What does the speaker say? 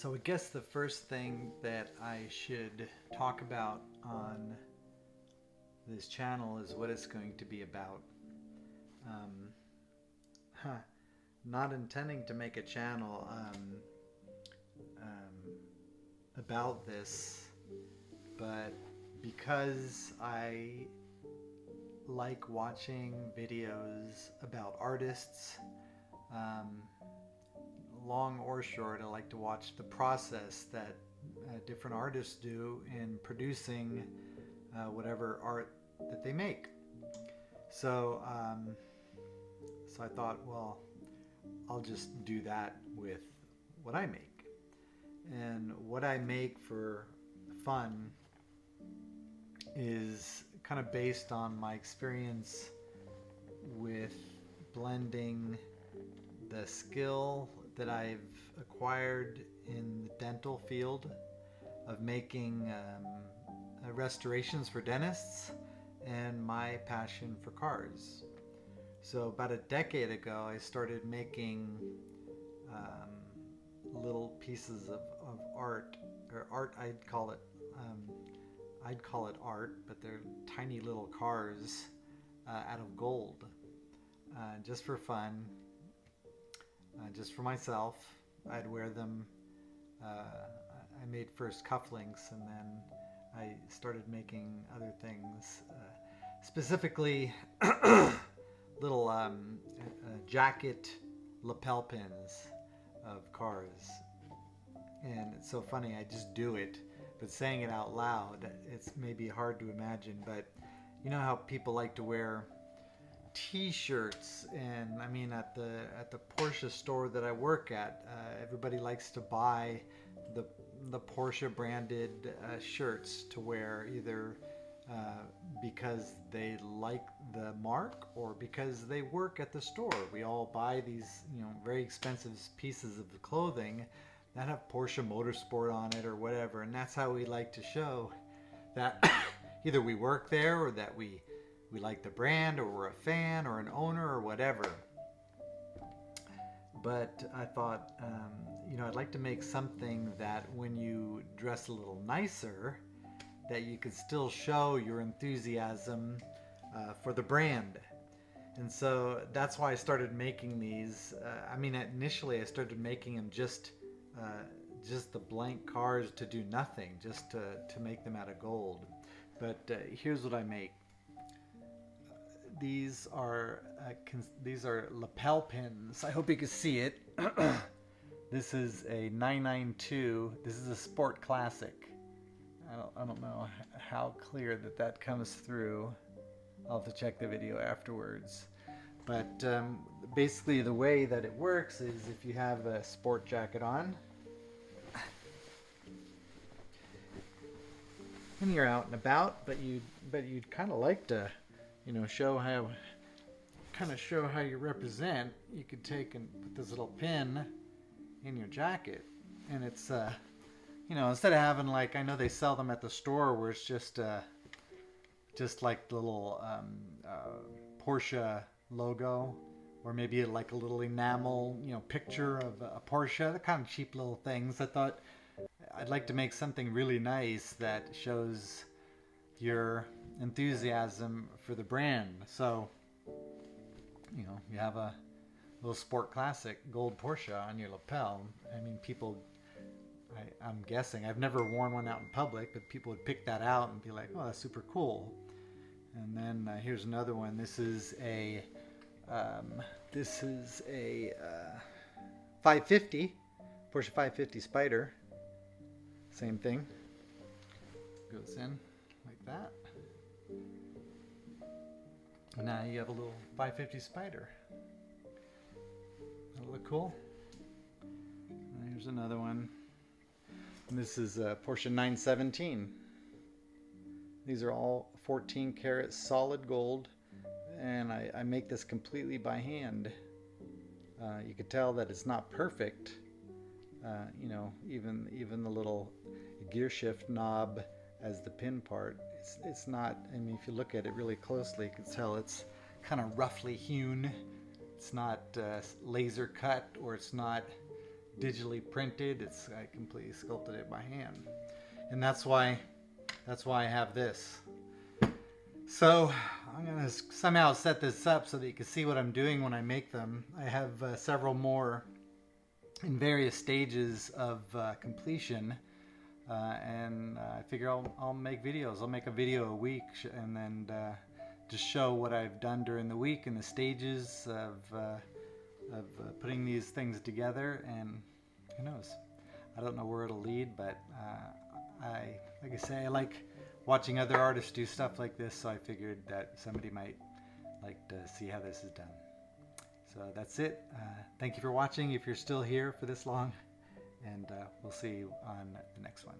So I guess the first thing that I should talk about on this channel is what it's going to be about. Um, huh, Not intending to make a channel about this, but because I like watching videos about artists, um, long or short, I like to watch the process that different artists do in producing whatever art that they make. So, so I thought, well, I'll just do that with what I make. And what I make for fun is kind of based on my experience with blending the skill that I've acquired in the dental field of making restorations for dentists and my passion for cars. So about a decade ago, I started making little pieces of art, or art. I'd call it art, but they're tiny little cars out of gold, just for fun, just for myself. I'd wear them. I made first cufflinks, and then I started making other things, specifically little jacket lapel pins of cars. And it's so funny, I just do it, but saying it out loud, it's maybe hard to imagine. But you know how people like to wear T-shirts, and I mean at the Porsche store that I work at, everybody likes to buy the Porsche branded shirts to wear, either because they like the mark or because they work at the store. We all buy these, very expensive pieces of clothing that have Porsche Motorsport on it or whatever, and that's how we like to show that either we work there, or that we like the brand, or we're a fan or an owner or whatever. But I thought, I'd like to make something that when you dress a little nicer, that you could still show your enthusiasm for the brand. And so that's why I started making these. Initially I started making them just the blank cars to do nothing, just to make them out of gold. But here's what I make. These are lapel pins. I hope you can see it. This is a 992. This is a Sport Classic. I don't know how clear that comes through. I'll have to check the video afterwards. But basically the way that it works is, if you have a sport jacket on and you're out and about, but you'd kind of like to show how you represent, you could take and put this little pin in your jacket, and it's instead of having, like, I know they sell them at the store where it's just like the little Porsche logo, or maybe like a little enamel picture of a Porsche, the kind of cheap little things. I thought I'd like to make something really nice that shows your enthusiasm for the brand. So you have a little Sport Classic gold Porsche on your lapel. I mean, I'm guessing, I've never worn one out in public, but people would pick that out and be like, oh, that's super cool. And then here's another one. This is a 550 Porsche 550 Spider. Same thing, goes in like that. And now you have a little 550 Spider. That'll look cool. And here's another one. And this is a Porsche 917. These are all 14 karat solid gold, and I make this completely by hand. You could tell that it's not perfect. Even the little gear shift knob as the pin part, it's not. I mean, if you look at it really closely, you can tell it's kind of roughly hewn. It's not laser cut, or it's not digitally printed. I completely sculpted it by hand, and that's why I have this. So I'm gonna somehow set this up so that you can see what I'm doing when I make them. I have several more in various stages of completion, and I figure I'll make videos. I'll make a video a week, and then just show what I've done during the week and the stages of putting these things together. And who knows? I don't know where it'll lead, but like I say, I like watching other artists do stuff like this, so I figured that somebody might like to see how this is done. So that's it. Thank you for watching if you're still here for this long, and we'll see you on the next one.